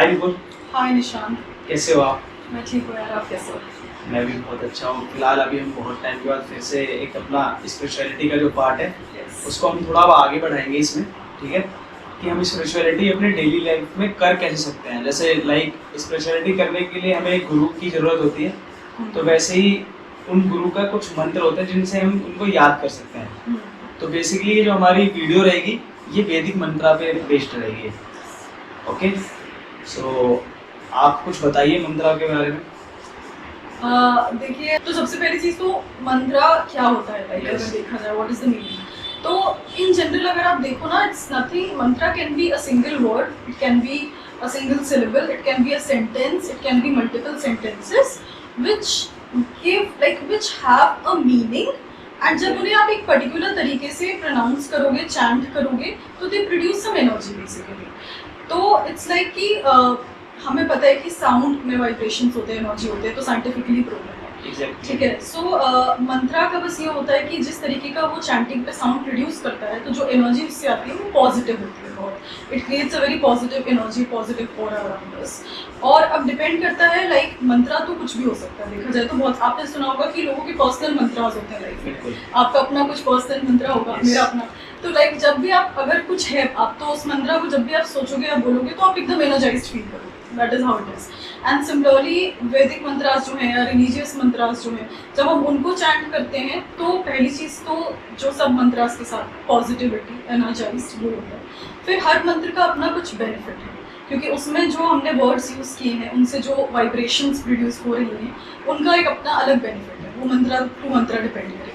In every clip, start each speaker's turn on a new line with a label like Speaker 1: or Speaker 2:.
Speaker 1: हाय विपुल,
Speaker 2: हाय निशान।
Speaker 1: कैसे हो आप?
Speaker 2: मैं ठीक हूँ यार, आप कैसे हो?
Speaker 1: मैं भी बहुत अच्छा हूँ। फिलहाल अभी हम बहुत टाइम के बाद फिर से एक अपना स्पिरिचुअलिटी का जो पार्ट है
Speaker 2: Yes.
Speaker 1: उसको हम थोड़ा अब आगे बढ़ाएंगे इसमें, ठीक है? कि हम स्पिरिचुअलिटी अपने डेली लाइफ में कर कैसे सकते हैं। जैसे लाइक स्पिरिचुअलिटी करने के लिए हमें एक गुरु की ज़रूरत होती है, तो वैसे ही उन गुरु का कुछ मंत्र होते हैं जिनसे हम उनको याद कर सकते हैं। तो बेसिकली जो हमारी वीडियो रहेगी ये वैदिक मंत्रा पे बेस्ड रहेगी। ओके, सो आप कुछ बताइए मंत्रा के बारे में।
Speaker 2: देखिए, तो सबसे पहली चीज तो मंत्रा क्या होता है, लाइक
Speaker 1: Yes.
Speaker 2: अगर देखा जाए व्हाट इज द मीनिंग, तो इन जनरल अगर आप देखो ना, it's nothing. Mantra can be a single word, it can be a single syllable, it can be a sentence, it can be multiple sentences which have a meaning, and जब उन्हें आप एक particular तरीके से प्रोनाउंस करोगे, chant करोगे, तो they produce some energy basically. तो इट्स लाइक कि हमें पता है कि साउंड में वाइब्रेशंस होते हैं, एनर्जी होते हैं, तो साइंटिफिकली प्रूवन है। ठीक है। सो मंत्रा का बस ये होता है कि जिस तरीके का वो चैंटिंग पे साउंड प्रोड्यूस करता है, तो जो एनर्जी उससे आती है वो पॉजिटिव होती है बहुत। It creates a very positive energy, positive aura around us. और अब डिपेंड करता है, लाइक मंत्रा तो कुछ भी हो सकता है, देखा जाए तो बहुत। आपने सुना होगा कि लोगों के पर्सनल मंत्रास होते हैं लाइफ में। आपका अपना कुछ पर्सनल मंत्रा होगा, मेरा अपना। तो लाइक जब भी आप, अगर कुछ है, आप तो उस मंत्रा को जब भी आप सोचोगे या बोलोगे तो आप एकदम एनर्जाइज्ड फील करोगे। That is how it is. And similarly वैदिक मंत्रास जो हैं या रिलीजियस मंत्रास जो हैं, जब हम उनको चैंट करते हैं तो पहली चीज़ तो जो सब मंत्रास के साथ पॉजिटिविटी, एनर्जाइज्ड, वो होता है। फिर हर मंत्र का अपना कुछ बेनिफिट है, क्योंकि उसमें जो हमने वर्ड्स यूज़ किए हैं, उनसे जो वाइब्रेशंस प्रोड्यूस हो रही हैं, उनका एक अपना अलग बेनिफिट है। वो मंत्रा टू मंत्रा डिपेंड करेगा।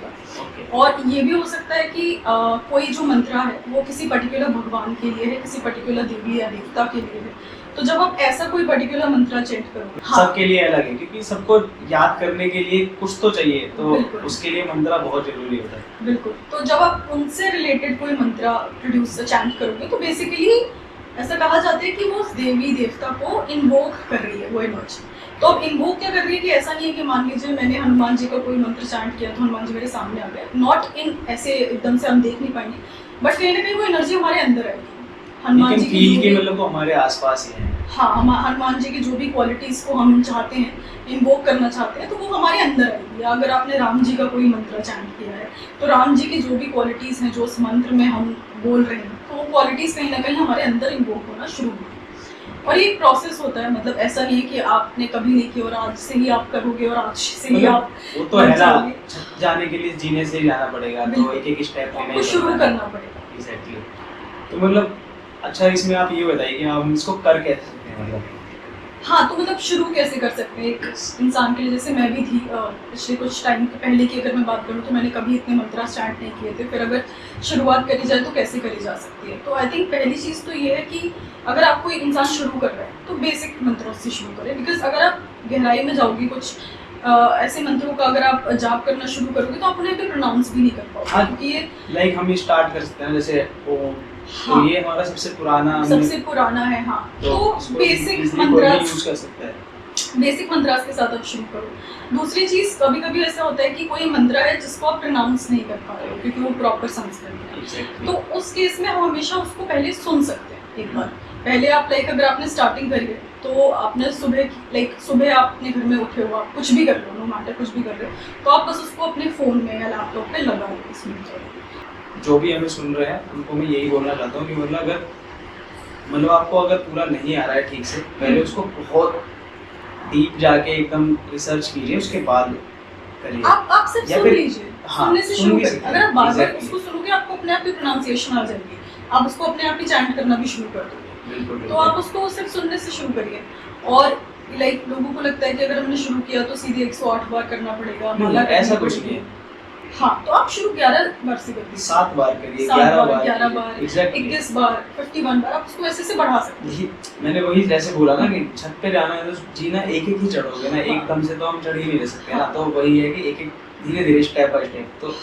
Speaker 2: और ये भी हो सकता है कि कोई जो मंत्रा है वो किसी पर्टिकुलर भगवान के लिए है, किसी पर्टिकुलर देवी या देवता के लिए है। तो जब आप ऐसा कोई पर्टिकुलर मंत्रा चेंट करोगे,
Speaker 1: सबके लिए अलग है, क्योंकि सबको याद करने के लिए कुछ तो चाहिए, तो
Speaker 2: बिल्कुल।
Speaker 1: उसके लिए मंत्रा बहुत जरूरी होता है।
Speaker 2: बिल्कुल। तो जब आप उनसे रिलेटेड कोई मंत्रा प्रोड्यूस चैंट करोगे, तो बेसिकली ऐसा कहा जाता है कि वो उस देवी देवता को इन्वोक कर रही है, वो एनर्जी। तो अब इन्वोक क्या कर रही है कि ऐसा नहीं है कि मान लीजिए मैंने हनुमान जी का कोई मंत्र चैंट किया तो हनुमान जी मेरे सामने आ गए। नॉट इन ऐसे एकदम से हम देख नहीं पाएंगे, बट कहीं ना कहीं वो एनर्जी हमारे अंदर आएगी। हनुमान जी
Speaker 1: की मतलब वो हमारे आसपास ही है।
Speaker 2: हाँ, हनुमान जी की जो भी क्वालिटीज़ को हम चाहते हैं, इन्वोक करना चाहते हैं, तो वो हमारे अंदर आएगी। या अगर आपने राम जी का कोई मंत्र चैंट किया है, तो राम जी की जो भी क्वालिटीज़ हैं जो उस मंत्र में हम बोल रहे हैं, तो वो क्वालिटीज़ कहीं ना कहीं हमारे अंदर इन्वोक होना शुरू होगी। और ये एक प्रोसेस होता है, मतलब ऐसा नहीं है कि आपने कभी नहीं किया और आज से ही आप करोगे और आज से ही आप,
Speaker 1: वो तो है ना, जाने के लिए जीने से ही जाना पड़ेगा, तो एक एक स्टेप
Speaker 2: आपको शुरू करना पड़ेगा।
Speaker 1: एग्जैक्टली। तो मतलब अच्छा, इसमें आप ये बताइए कि हम इसको कर कैसे सकते हैं, मतलब
Speaker 2: हाँ, तो मतलब शुरू कैसे कर सकते हैं एक इंसान के लिए। जैसे मैं भी थी पिछले कुछ टाइम पहले की अगर मैं बात करूँ, तो मैंने कभी इतने मंत्रा स्टार्ट नहीं किए थे। फिर अगर शुरुआत करी जाए तो कैसे करी जा सकती है, तो आई थिंक पहली चीज़ तो ये है कि अगर आप कोई इंसान शुरू कर रहा है तो बेसिक मंत्रों से शुरू करें। बिकॉज अगर आप गहराई में जाओगे, कुछ ऐसे मंत्रों का अगर आप जाप करना शुरू करोगे तो आप उन्हें भी प्रोनाउंस भी नहीं कर पाओगे।
Speaker 1: हाँ,
Speaker 2: क्योंकि ये
Speaker 1: लाइक हम स्टार्ट कर सकते हैं जैसे ओम।
Speaker 2: हाँ,
Speaker 1: तो ये हमारा सबसे पुराना
Speaker 2: है। हाँ,
Speaker 1: तो
Speaker 2: बेसिक
Speaker 1: मंत्र यूज कर सकते हैं।
Speaker 2: बेसिक मंत्रास के साथ आप शुरू करो। दूसरी चीज़, कभी कभी ऐसा होता है कि कोई मंत्र है जिसको आप प्रोनाउंस नहीं कर पा रहे हो क्योंकि वो प्रॉपर संस्कृत है।
Speaker 1: Exactly.
Speaker 2: तो उस केस में हम हमेशा उसको पहले सुन सकते हैं एक बार। पहले आप लाइक अगर आपने स्टार्टिंग करी है तो आपने सुबह आपने घर में उठे हो, आप कुछ भी कर रहे हो, नो मैटर कुछ भी कर रहे हो, तो आप बस उसको अपने फ़ोन में या लैपटॉप पे लगा लो इस मंत्र को।
Speaker 1: जो भी हमें सुन रहे हैं उनको मैं यही बोलना चाहता हूँ कि मतलब आपको अगर पूरा नहीं आ रहा है ठीक से, पहले उसको बहुत डीप जाके एकदम रिसर्च कीजिए, उसके बाद करिए।
Speaker 2: आप सिर्फ सुन लीजिए, सुनने से शुरू करिए। अगर आप बार बार उसको सुनोगे, आपको अपने आप ही प्रोनाउंसिएशन आ जाएगी, आप उसको अपने आप ही चैंट करना भी शुरू कर दोगे। तो आप उसको सिर्फ सुनने से शुरू करिए। और लाइक लोगों को लगता है कि अगर हमने शुरू किया तो सीधे 108 बार करना पड़ेगा, माला
Speaker 1: ऐसा कुछ नहीं है।
Speaker 2: हाँ, तो आप शुरू 11 बार से करिए,
Speaker 1: 7 बार करिए,
Speaker 2: 11 बार,
Speaker 1: Exactly.
Speaker 2: 21 बार, 51 बार, आप उसको ऐसे से बढ़ा सकते हैं।
Speaker 1: मैंने वही जैसे बोला ना कि छत पे जाना है तो जीना एक एक ही चढ़ोगे ना, एकदम से तो हम चढ़ ही नहीं सकते ना। तो वही है कि एक एक धीरे धीरे स्टेप बाय स्टेप। तो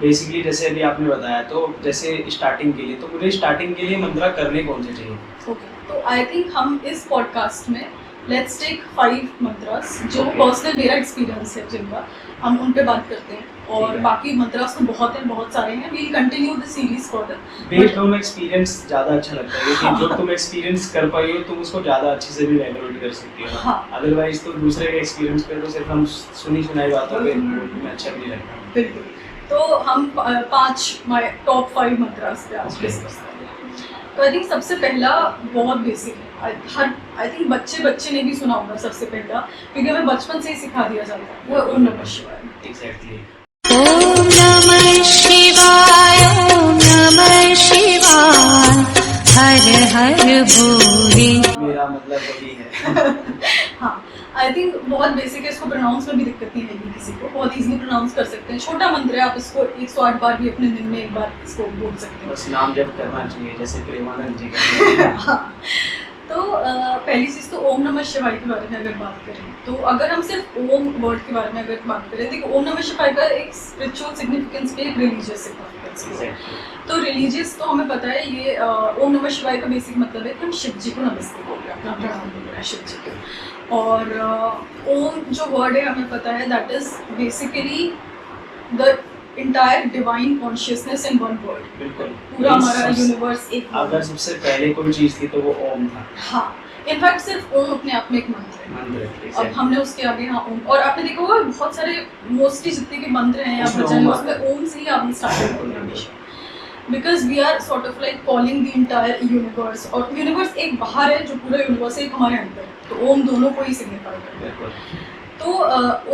Speaker 1: बेसिकली जैसे अभी आपने बताया, तो जैसे स्टार्टिंग के लिए, तो मुझे स्टार्टिंग के लिए मंत्र करने कौन से चाहिए?
Speaker 2: ओके, तो आई थिंक हम इस पॉडकास्ट में लेट्स टेक 5 मंत्रास जो पर्सनल मेरा एक्सपीरियंस है जिनका हम उन पे बात करते हैं। और
Speaker 1: ठीक है।
Speaker 2: बाकी मंत्रास तो बहुत सारे हैं. We'll continue the series further.
Speaker 1: Based on experience ज़्यादा अच्छा लगता है क्योंकि जो तुम एक्सपीरियंस कर पाई हो तुम उसको ज़्यादा अच्छे से भी रेगुलेट कर सकती हो.
Speaker 2: हाँ.
Speaker 1: अदरवाइज तो दूसरे के एक्सपीरियंस पे तो सिर्फ हम सुनी सुनाई बातों पे में अच्छा भी नहीं लगता.
Speaker 2: बिल्कुल. तो हम 5 टॉप 5 मंत्रास पे आज डिस्कस करेंगे. तो आई थिंक सबसे पहला बहुत बेसिक है. आई थिंक बच्चे ने भी सुना होगा सबसे पहला, क्योंकि हमें बचपन से ही सिखा दिया जाता है, वो ओम नमः शिवाय.
Speaker 1: एग्जैक्टली.
Speaker 3: ओम नमः शिवाय, ओम नमः शिवाय, हर हर भोले.
Speaker 1: मेरा मतलब वही है.
Speaker 2: हाँ, आई थिंक बहुत बेसिक है. इसको प्रोनाउंस में भी दिक्कत नहीं है किसी को, बहुत इजीली प्रोनाउंस कर सकते हैं. छोटा मंत्र है, आप इसको 108 बार भी अपने दिन में एक बार इसको बोल सकते हैं.
Speaker 1: बस नाम जब करना चाहिए जैसे प्रेमानंद जी का.
Speaker 2: हाँ. तो पहली चीज़ तो ओम नमः शिवाय के बारे में अगर बात करें, तो अगर हम सिर्फ ओम वर्ड के बारे में अगर बात करें, देखो ओम नमः शिवाय का एक स्पिरिचुअल सिग्निफिकेंस भी एक रिलीजियस सिग्निफिकेंस है. तो रिलीजियस तो हमें पता है, ये ओम नमः शिवाय का बेसिक मतलब है कि हम शिव जी को नमस्ते बोल रहे हैं, अपना प्रणाम बोल रहे हैं शिव जी को. और ओम जो वर्ड है हमें पता है that is basically the entire divine consciousness in one word.
Speaker 1: बिल्कुल.
Speaker 2: पूरा हमारा यूनिवर्स एक
Speaker 1: अगर सबसे पहले कोई चीज थी तो वो ओम था.
Speaker 2: हाँ, इनफैक्ट सिर्फ ओम अपने आप में एक मंत्र है.
Speaker 1: मंत्र.
Speaker 2: अब हमने उसके आगे हाँ ओम, और आपने देखा होगा बहुत सारे मोस्टली जितने के मंत्र हैं या
Speaker 1: उसमें
Speaker 2: भजन हैं,
Speaker 1: ओम
Speaker 2: उसमें ओम से ही आपने स्टार्ट करना हमेशा. Because we are sort of like calling the entire universe, और यूनिवर्स एक बाहर है जो पूरा यूनिवर्स है, एक हमारे अंदर है. तो ओम दोनों को ही सिग्निफाई करता है.
Speaker 1: बिल्कुल.
Speaker 2: तो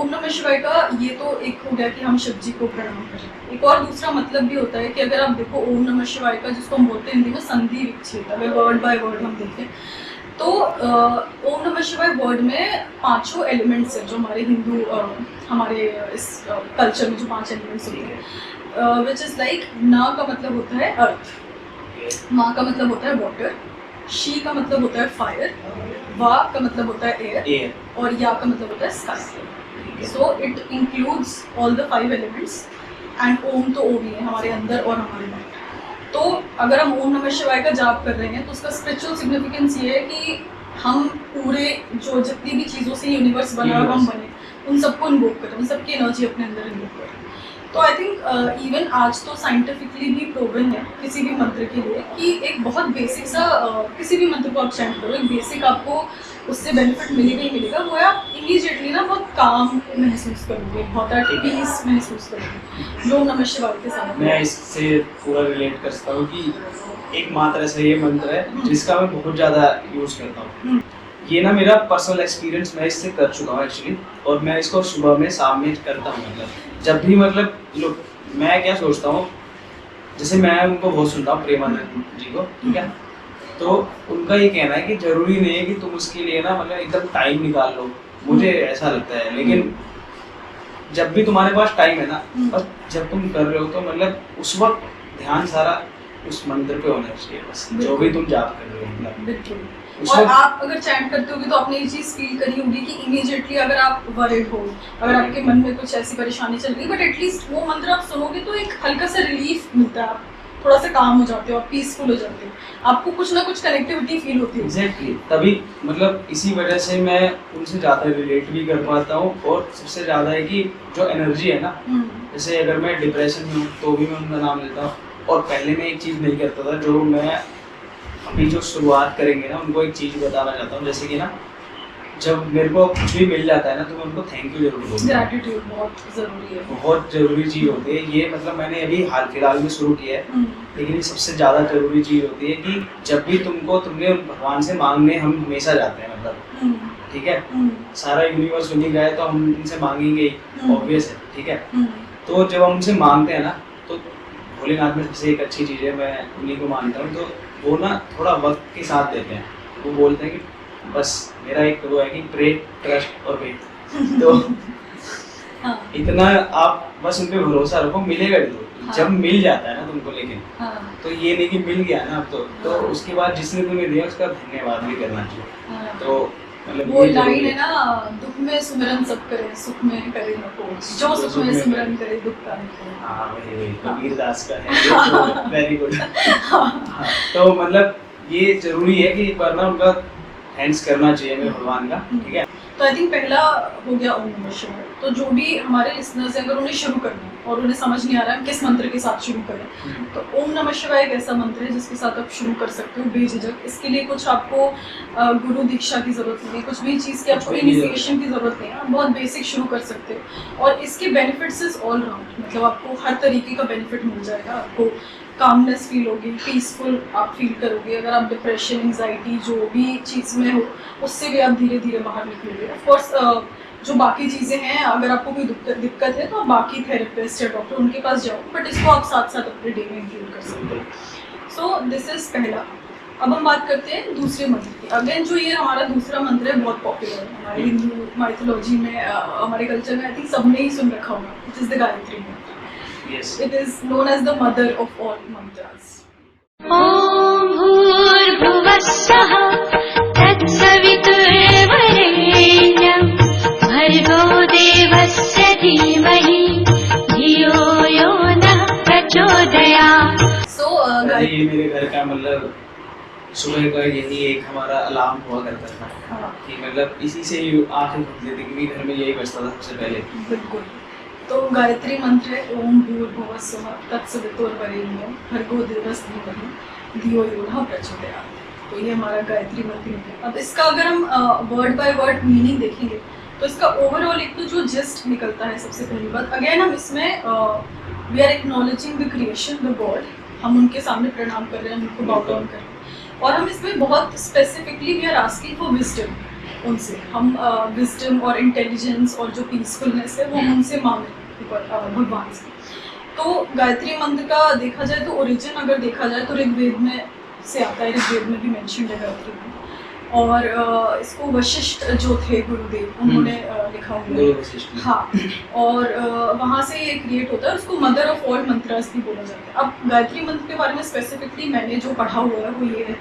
Speaker 2: ओम नमः शिवाय का ये तो एक हो गया कि हम शिव जी को प्रणाम करें. एक और दूसरा मतलब भी होता है कि अगर आप देखो ओम नमः शिवाय का, जिसको हम बोलते हैं हिंदी में संधि विच्छेद, अगर वर्ड बाय वर्ड हम देखें तो ओम नमः शिवाय वर्ड में 5 एलिमेंट्स हैं जो हमारे हिंदू हमारे इस कल्चर में जो 5 एलिमेंट्स होते हैं, विच इज़ लाइक ना का मतलब होता है अर्थ, मा का मतलब होता है वाटर, शी का मतलब होता है फायर, वा का मतलब होता है एयर, और या का मतलब होता है sky. So it includes all the 5 elements. And Om तो ओम ही है हमारे अंदर और हमारे बाहर. तो अगर हम ओम नमः शिवाय का जाप कर रहे हैं तो उसका स्पिरिचुअल सिग्निफिकेंस ये है कि हम पूरे जो जितनी भी चीज़ों से यूनिवर्स बना और हम बने, उन सबको इन्वोक करें, उन सबकी एनर्जी अपने अंदर इन्वोक करें. तो आई थिंक इवन आज तो साइंटिफिकली भी प्रूवन है किसी भी मंत्र के लिए कि एक बहुत बेसिक सा किसी भी मंत्र को आप चैंट करो, एक बेसिक आपको उससे बेनिफिट मिलेगा ही मिलेगा. वो है आप इमीडिएटली ना बहुत काम महसूस करोगे, बहुत पीस महसूस करोगे जो नमः शिवाय के साथ.
Speaker 1: मैं इससे पूरा रिलेट कर सकता हूँ कि एक मात्र ऐसा ये मंत्र है जिसका मैं बहुत ज़्यादा यूज़ करता हूँ. ये ना मेरा पर्सनल एक्सपीरियंस, मैं इससे कर चुका हूँ एक्चुअली, और मैं इसको सुबह में शाम में करता हूँ. मतलब जब भी मतलब लोग, मैं क्या सोचता हूँ, जैसे मैं उनको बहुत सुनता हूँ प्रेमानंद जी को, ठीक है. तो उनका ये कहना है कि जरूरी नहीं है कि तुम उसके लिए ना मतलब एकदम टाइम निकाल लो, मुझे ऐसा लगता है. लेकिन जब भी तुम्हारे पास टाइम है ना, बस जब तुम कर रहे हो तो मतलब उस वक्त ध्यान सारा उस मंत्र पे होना चाहिए, बस जो भी तुम जाप कर रहे हो. मतलब
Speaker 2: बिल्कुल.
Speaker 1: उस
Speaker 2: और
Speaker 1: वक्त
Speaker 2: आप अगर चैंट करते होगे तो आपने ये चीज़ फील करी होगी कि इमीडिएटली अगर आप वरिड हो, अगर आपके मन में कुछ ऐसी परेशानी चल रही है, बट एटलीस्ट वो मंत्र आप सुनोगे तो एक हल्का सा रिलीफ मिलता है, आप थोड़ा सा काम हो जाते हो, आप पीसफुल हो जाते हो, आपको कुछ ना कुछ कनेक्टिविटी फील होती है.
Speaker 1: एग्जैक्टली. तभी मतलब इसी वजह से मैं उनसे ज़्यादा रिलेट भी कर पाता हूँ. और सबसे ज़्यादा है कि जो एनर्जी है ना, जैसे अगर मैं डिप्रेशन में हूँ तो भी मैं उनका नाम लेता हूँ. और पहले मैं एक चीज़ नहीं करता था, जो मैं अभी जो शुरुआत करेंगे ना उनको एक चीज़ बताना चाहता हूँ. जैसे कि ना जब मेरे को कुछ भी मिल जाता है ना तो मैं उनको थैंक यू जरूर बोलूँ.
Speaker 2: ग्रैटिट्यूड बहुत ज़रूरी है,
Speaker 1: बहुत ज़रूरी चीज़ होती है ये. मतलब मैंने अभी हाल फिलहाल में शुरू किया है, लेकिन ये सबसे ज़्यादा ज़रूरी चीज़ होती है कि जब भी तुमने भगवान से मांगने हम हमेशा जाते हैं. मतलब ठीक है, सारा यूनिवर्स उन्हीं का है तो हम उनसे मांगेंगे ही, ऑब्वियस है. ठीक है. तो जब हम उनसे मांगते हैं ना तो भोलेनाथ में सबसे एक अच्छी चीज़ है, मैं उन्हीं को मानता हूँ. तो वो ना थोड़ा वक्त के साथ देते हैं. वो बोलते हैं कि बस मेरा एक वो है कि प्रे, ट्रस्ट और वेट. तो इतना आप बस उन पे भरोसा रखो, मिलेगा जरूर. जब मिल जाता है ना तुमको, लेकिन तो ये नहीं कि मिल गया ना अब तो उसके बाद जिसने तुम्हें दिया उसका धन्यवाद भी करना चाहिए. तो मतलब
Speaker 2: वो लाइन है ना, दुख में सुमिरन सब करे, सुख में करे नको, जो सुख में सिमरन करे दुख का नको.
Speaker 1: हाँ वही कबीर दास का है. Very good. तो मतलब ये जरूरी है कि एक बार ना उनका थैंक्स करना चाहिए मेरे भगवान का. ठीक है.
Speaker 2: तो आई थिंक पहला हो गया ओम नमः शिवाय. तो जो भी हमारे लिसनर्स हैं अगर उन्हें शुरू करना है और उन्हें समझ नहीं आ रहा है किस मंत्र के साथ शुरू करें, तो ओम नमः शिवाय एक ऐसा मंत्र है जिसके साथ आप शुरू कर सकते हो बेझिझक। इसके लिए कुछ आपको गुरु दीक्षा की ज़रूरत नहीं है, कुछ भी चीज़ की आपको इनिशिएशन की ज़रूरत नहीं है, आप बहुत बेसिक शुरू कर सकते हो। और इसके बेनिफिट्स इज ऑल राउंड, मतलब आपको हर तरीके का बेनिफिट मिल जाएगा। आपको कामनेस फील होगी, पीसफुल आप फील करोगे। अगर आप डिप्रेशन, एंजाइटी जो भी चीज़ में हो उससे भी आप धीरे धीरे बाहर निकलोगे। ऑफकोर्स जो बाकी चीज़ें हैं, अगर आपको कोई दिक्कत है तो आप बाकी थेरेपिस्ट या डॉक्टर उनके पास जाओ, बट इसको आप साथ साथ अपने डे में इंक्लूड कर सकते हो। सो दिस इज पहला। अब हम बात करते हैं दूसरे मंत्र की। अगेन जो ये हमारा दूसरा मंत्र है बहुत पॉपुलर है हमारे हिंदू माइथोलॉजी में, हमारे कल्चर में आई थिंक सबने ही सुन रखा होगा, it is the Gayatri mantra. It is known as the mother of all mantras.
Speaker 3: Om भूर्भुवः स्वः तत्सवितुर्वरेण्यं भर्गो देवस्य धीमहि धियो यो नः प्रचोदयात्।
Speaker 1: ये मेरे घर का मतलब सुबह का यही एक हमारा अलार्म हुआ करता था।
Speaker 2: हाँ।
Speaker 1: कि मतलब इसी से ही आंखें खुलती थी, क्योंकि घर में यही बजता था सबसे पहले।
Speaker 2: बिल्कुल। तो गायत्री मंत्र है ओम भूर्भुवः स्वः तत्सवितुर्वरेण्यं भर्गो देवस्य धीमहि धियो यो नः प्रचोदयात्। तो ये हमारा गायत्री मंत्र है। अब इसका अगर हम वर्ड बाय वर्ड मीनिंग देखेंगे तो इसका ओवरऑल एक तो जो जस्ट निकलता है, सबसे पहली बात अगेन हम इसमें we are acknowledging the creation, the god. हम उनके सामने प्रणाम कर रहे हैं, उनको बाउ डाउन कर रहे हैं। और हम इसमें बहुत specifically we are asking for wisdom उनसे। हम विजडम और इंटेलिजेंस और जो पीसफुलनेस है वो हम उनसे मांग रहे हैं भगवान से। तो गायत्री मंत्र का देखा जाए तो ओरिजिन अगर देखा जाए तो ऋग्वेद में से आता है, ऋग्वेद में भी मेंशन है गायत्री मंत्र। और इसको वशिष्ठ जो थे गुरुदेव उन्होंने लिखा हुआ है। हाँ, और वहाँ से ये क्रिएट होता है, उसको मदर ऑफ ऑल मंत्रास भी बोला जाता है। अब गायत्री मंत्र के बारे में स्पेसिफिकली मैंने जो पढ़ा हुआ है वो ये है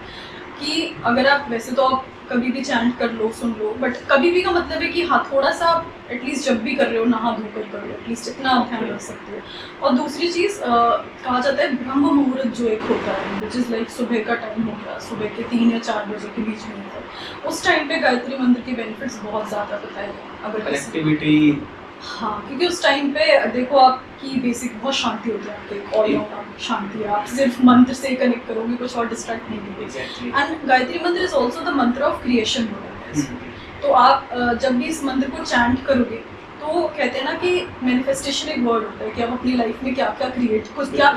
Speaker 2: कि अगर आप वैसे तो आप कभी भी चैंट कर लो, सुन लो, बट कभी भी का मतलब है कि हाँ थोड़ा सा एटलीस्ट जब भी कर रहे हो नहा धोकर करो, एटलीस्ट इतना आप ध्यान रख सकते हो। और दूसरी चीज़ कहा जाता है ब्रह्म मुहूर्त जो एक होता है, विच इज़ लाइक सुबह का टाइम हो गया, सुबह के 3 या 4 बजे के बीच में होता है, उस टाइम पे गायत्री मंत्र के बेनिफिट्स बहुत ज़्यादा बताए गए। अगर
Speaker 1: कनेक्टिविटी,
Speaker 2: हाँ, क्योंकि उस टाइम पे देखो आपकी बेसिक बहुत शांति होती है, आपके ऑल राउंड शांति है, आप सिर्फ मंत्र से कनेक्ट करोगे, कुछ और डिस्ट्रैक्ट नहीं होगी। एंड गायत्री मंत्र इज ऑल्सो द मंत्र ऑफ क्रिएशन बोला है। तो आप जब भी इस मंत्र को चैंट करोगे तो कहते हैं ना कि मैनिफेस्टेशन एक वर्ड होता है कि आप अपनी लाइफ में क्या क्या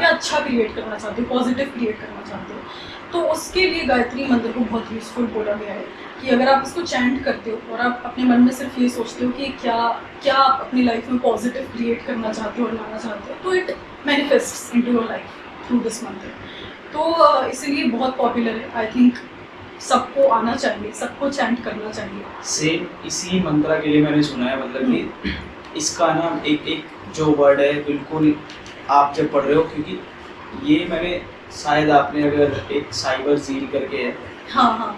Speaker 2: अच्छा क्रिएट करना चाहते हो, पॉजिटिव क्रिएट करना चाहते हो। तो उसके लिए गायत्री मंत्र को बहुत यूजफुल बोला गया है कि अगर आप इसको चैंट करते हो और आप अपने मन में सिर्फ ये सोचते हो कि क्या आप अपनी लाइफ में पॉजिटिव क्रिएट करना चाहते हो और लाना चाहते हो, तो it manifests into your life through this मंत्र। तो इसीलिए बहुत पॉपुलर है। आई थिंक सबको आना चाहिए, सबको चैंट करना चाहिए।
Speaker 1: सेम इसी मंत्रा के लिए मैंने सुना है, मतलब कि इसका ना एक जो वर्ड है बिल्कुल आप जब पढ़ रहे हो, क्योंकि ये मैंने शायद आपने अगर एक साइबर जील करके है,
Speaker 2: हाँ,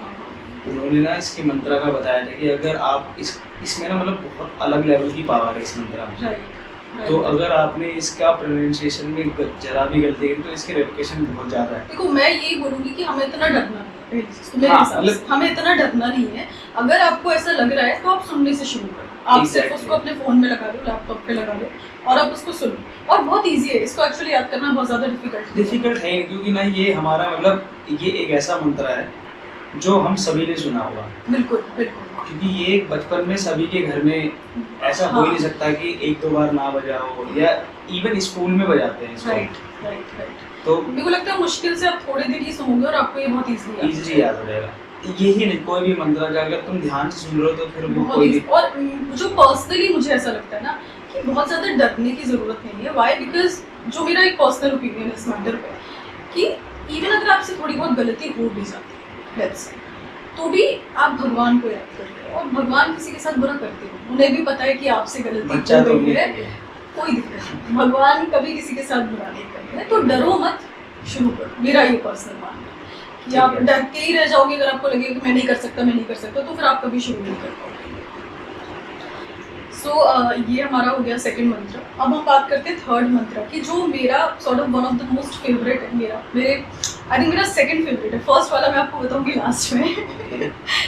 Speaker 1: उन्होंने ना इसके मंत्रा का बताया था कि अगर आप इसमें ना मतलब बहुत अलग लेवल की पावर है इस मंत्रा में।
Speaker 2: राइट।
Speaker 1: तो अगर आपने इसका प्रोनाउंसिएशन में जरा भी गलती की तो इसके रेपुटेशन बहुत ज़्यादा है।
Speaker 2: देखो मैं यही बोलूँगी कि हमें इतना डरना नहीं है, तो मेरे हिसाब से हमें इतना डरना नहीं है। अगर आपको ऐसा लग रहा है तो आप सुनने से शुरू करो। आप सिर्फ उसको अपने फ़ोन में लगा लो, लैपटॉप पे लगा लो और आप उसको सुनो। और बहुत ईजी है, इसको एक्चुअली याद करना बहुत ज़्यादा डिफिकल्ट
Speaker 1: है, क्योंकि ना ये हमारा मतलब ये एक ऐसा मंत्र है जो हम सभी ने सुना हुआ।
Speaker 2: बिल्कुल बिल्कुल।
Speaker 1: क्योंकि ये बचपन में सभी के घर में ऐसा हो ही नहीं सकता कि 1-2 बार ना बजा हो, या इवन स्कूल में बजाते हैं इसको।
Speaker 2: राइट।
Speaker 1: तो
Speaker 2: मेरे को लगता है मुश्किल से आप थोड़े देर ही सुनोगे और आपको ये बहुत
Speaker 1: इजीली याद हो जाएगा। यही नहीं, कोई भी मंत्र का अगर तुम ध्यान से सुन रहे हो तो फिर वो कोई भी।
Speaker 2: और जो पर्सनली मुझे ऐसा लगता है ना कि बहुत ज़्यादा डरने की ज़रूरत नहीं है। वाई? बिकॉज जो मेरा एक पर्सनल ओपिनियन है इस मैटर पे कि इवन अगर आपसे थोड़ी बहुत गलती हो भी जाती है लेट्स से, तो भी आप भगवान को याद करते हो और भगवान किसी के साथ बुरा करते हो, उन्हें भी पता है कि आपसे गलती हो गई है, कोई दिक्कत नहीं, भगवान कभी किसी के साथ बुरा नहीं करते हैं। तो डरो मत, शुरू करो। मेरा ये पर्सनल मानना है कि आप डर के ही रह जाओगे अगर आपको लगेगा कि मैं नहीं कर सकता, तो फिर आप कभी शुरू नहीं कर पाओगे। सो ये हमारा हो गया सेकंड मंत्र। अब हम बात करते हैं थर्ड मंत्र की, जो मेरा sort of one of the most favourite है। आई थिंक मेरा सेकंड फेवरेट है। फर्स्ट वाला मैं आपको बताऊंगी लास्ट में।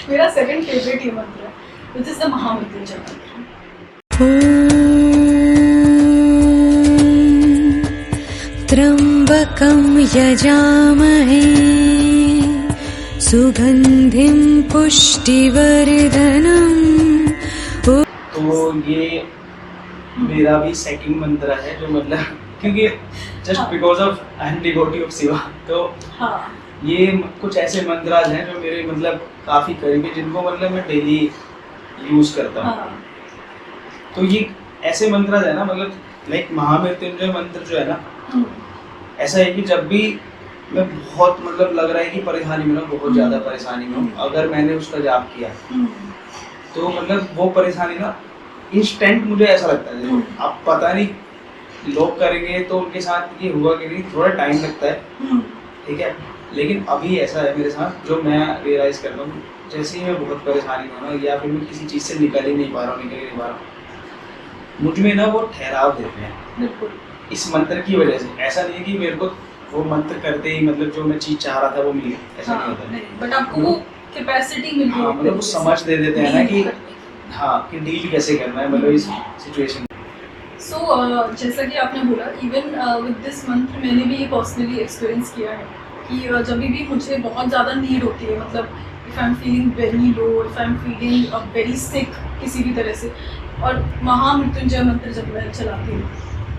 Speaker 2: मेरा सेकंड फेवरेट ये मंत्र है, विच इज द महामृत्युंजय मंत्र।
Speaker 4: त्र्यम्बकं यजामहे सुगन्धिं पुष्टिवर्धनम्।
Speaker 1: तो ये मेरा भी सेकंड मंत्र है जो मतलब क्योंकि just because of I am devotee of Shiva, तो
Speaker 2: हाँ
Speaker 1: ये कुछ ऐसे मंत्राज हैं जो मेरे मतलब काफी करीबी, जिनको मतलब मैं डेली यूज करता हूँ।
Speaker 2: हाँ
Speaker 1: तो ये ऐसे मंत्राज है ना, मतलब लाइक महामृत्युंजय मंत्र जो है ना, ऐसा है कि जब भी मैं बहुत मतलब लग रहा है कि परेशानी में हूँ, बहुत ज्यादा परेशानी में हूँ, अगर मैंने उसका जाप किया तो मतलब वो परेशानी ना इंस्टेंट, मुझे ऐसा लगता है देखो, अब पता नहीं लोग करेंगे तो उनके साथ ये हुआ कि नहीं, थोड़ा टाइम लगता है, ठीक है, लेकिन अभी ऐसा है मेरे साथ जो मैं रियलाइज करता हूँ, जैसे ही मैं बहुत परेशानी में हूँ या फिर मैं किसी चीज़ से निकल ही नहीं पा रहा हूँ, मुझ में ना वो ठहराव देते हैं
Speaker 2: बिल्कुल
Speaker 1: इस मंत्र की वजह से। ऐसा नहीं है कि मेरे को वो मंत्र करते ही मतलब जो मैं चीज़ चाह रहा था वो मिल गया, ऐसा नहीं होता है।
Speaker 2: बट आपको वो कैपेसिटी मिल गई,
Speaker 1: हाँ, मतलब वो समझ दे देते हैं ना कि हाँ कि डील कैसे करना है मतलब इस सिचुएशन।
Speaker 2: सो जैसा कि आपने बोला, इवन विद दिस मंत्र मैंने भी ये पर्सनली एक्सपीरियंस किया है कि जब भी मुझे बहुत ज़्यादा नीड होती है, मतलब if I am feeling very low, if I am feeling very sick किसी भी तरह से, और महामृत्युंजय मंत्र जब मैं चलाती हूँ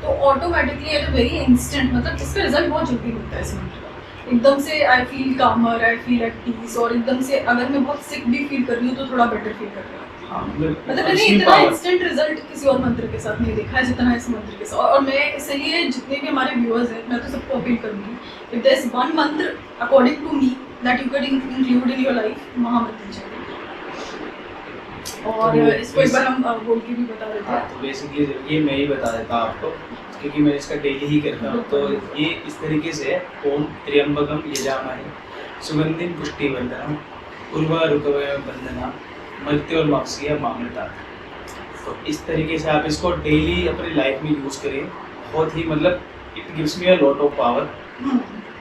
Speaker 2: तो automatically at a very instant, मतलब इसका रिजल्ट बहुत जल्दी मिलता है इस मंत्र का। एकदम से आई फील कामर, आई फील एट पीस, और एकदम से अगर मैं बहुत सिक भी फील कर रही हूँ तो थोड़ा बेटर फील कर रही हूँ।
Speaker 1: हाँ,
Speaker 2: मतलब मैंने इतना इंस्टेंट रिजल्ट किसी और मंत्र के साथ नहीं देखा है जितना इस मंत्र के साथ। और मैं इसलिए जितने भी हमारे व्यूअर्स हैं, मैं तो सबको अपील करूँगी, if there is one mantra according to me that you can include in your life, Mahamrityunjaya. और
Speaker 1: तो
Speaker 2: इसको एक बार हम बोल के भी बता देते
Speaker 1: हाँ,
Speaker 2: हैं।
Speaker 1: तो बेसिकली ये मैं ही बता देता हूँ आपको, क्योंकि मैं इसका डेली ही करता हूँ। तो ये इस तरीके से है, ओम त्र्यंबकम यजामहे सुगंधिं पुष्टिवर्धनम् उर्वारुकमिव बन्धनान् मृत्योर्मुक्षीयमामृतात् मामृतात्। तो इस तरीके से आप इसको डेली अपनी लाइफ में यूज़ करें, बहुत ही मतलब it gives me a lot of power.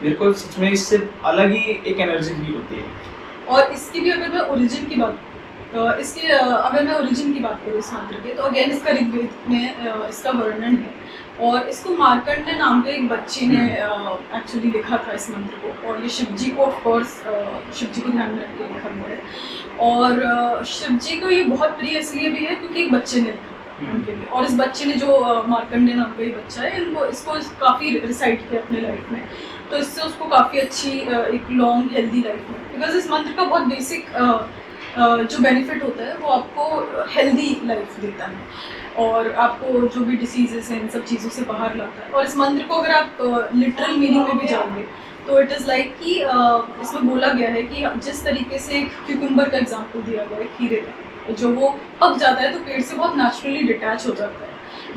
Speaker 1: मेरे को सच में इससे अलग ही एक एनर्जी फील होती है।
Speaker 2: और इसकी भी अगर मैं ओरिजिन की बात अगर मैं ओरिजिन की बात करूँ इस मंत्र के, तो अगेन इसका ऋग्वेद में इसका वर्णन है, और इसको मार्कंड नाम के एक बच्चे ने एक्चुअली लिखा था इस मंत्र को, और ये शिव जी को ऑफकोर्स शिव जी को ध्यान में रख के लिखा हुआ है। और शिव जी को ये बहुत प्रिय इसलिए भी है क्योंकि एक बच्चे ने लिखा था उनके लिए, और इस बच्चे ने जो मार्कंडे नाम का ये बच्चा है, इसको काफ़ी रिसाइट किया अपने लाइफ में, तो इससे उसको काफ़ी अच्छी एक लॉन्ग हेल्दी लाइफ में, बिकॉज इस मंत्र का बहुत बेसिक जो बेनिफिट होता है वो आपको हेल्दी लाइफ देता है, और आपको जो भी डिसीजेस हैं इन सब चीज़ों से बाहर लाता है। और इस मंत्र को अगर आप लिटरल मीनिंग में भी जाओगे तो इट इज़ लाइक कि इसमें बोला गया है कि जिस तरीके से एक क्यूकम्बर का एग्जांपल दिया गया है, खीरे का, जो वो पक जाता है तो पेड़ से बहुत नेचुरली डिटैच हो जाता है,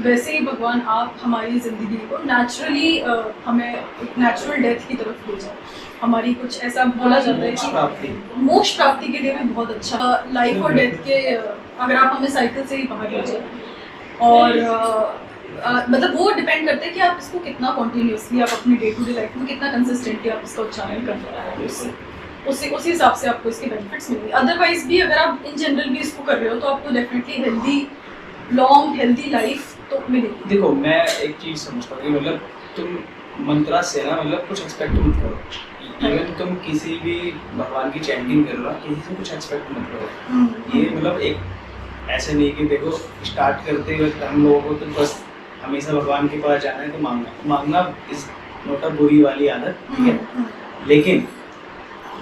Speaker 2: वैसे ही भगवान आप हमारी ज़िंदगी को नेचुरली हमें एक नेचुरल डेथ की तरफ ले जाओ। हमारी कुछ ऐसा बोला जाता है कि मोक्ष प्राप्ति के लिए भी बहुत अच्छा, लाइफ और डेथ के अगर आप हमें साइकिल से ही बाहर ले जाए, और मतलब वो डिपेंड करता है कि आप इसको कितना कॉन्टिन्यूसली आप अपनी डे टू डे लाइफ में कितना कंसिस्टेंटली आप इसका उच्चारण कर रहे हैं, उसी हिसाब से आपको इसके बेनिफिट्स मिलेंगे। अदरवाइज भी अगर आप इन जनरल भी इसको कर रहे हो तो आपको definitely healthy long healthy life तो मिलेगी।
Speaker 1: देखो मैं एक चीज़ समझता हूँ कि मतलब तुम मंत्रा से ना मतलब कुछ एक्सपेक्ट मत करो, इवन तुम किसी भी भगवान की चैंटिंग कर रहे हो, किसी से कुछ एक्सपेक्ट मत करो। ये मतलब एक ऐसे नहीं कि देखो स्टार्ट करते वक्त हम लोगों को तो बस हमेशा भगवान के पास जाना है तो मांगना इज नॉट अ बुरी वाली आदत, ठीक है, लेकिन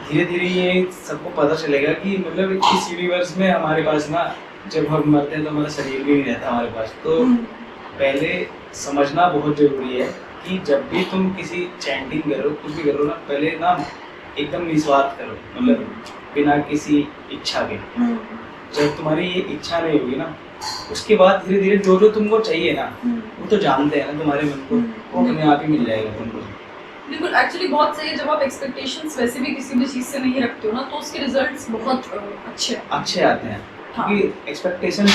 Speaker 1: धीरे धीरे ये सबको पता चलेगा कि मतलब इस यूनिवर्स में हमारे पास ना जब हम मरते हैं तो हमारा शरीर भी नहीं रहता हमारे पास। तो पहले समझना बहुत जरूरी है कि जब भी तुम किसी चैंटिंग करो, कुछ भी करो ना, पहले ना एकदम निस्वार्थ करो, मतलब बिना किसी इच्छा के। जब तुम्हारी ये इच्छा नहीं होगी ना, उसके बाद धीरे धीरे जो जो तुमको चाहिए ना, वो तो जानते हैं ना तुम्हारे मन को, वो अपने आप ही मिल जाएगा तुमको।
Speaker 2: बिल्कुल, एक्चुअली बहुत सही है। जब आप एक्सपेक्टेशंस वैसे भी किसी भी चीज़ से नहीं रखते हो ना, तो उसके रिजल्ट्स बहुत अच्छे
Speaker 1: आते हैं। क्योंकि एक्सपेक्टेशन,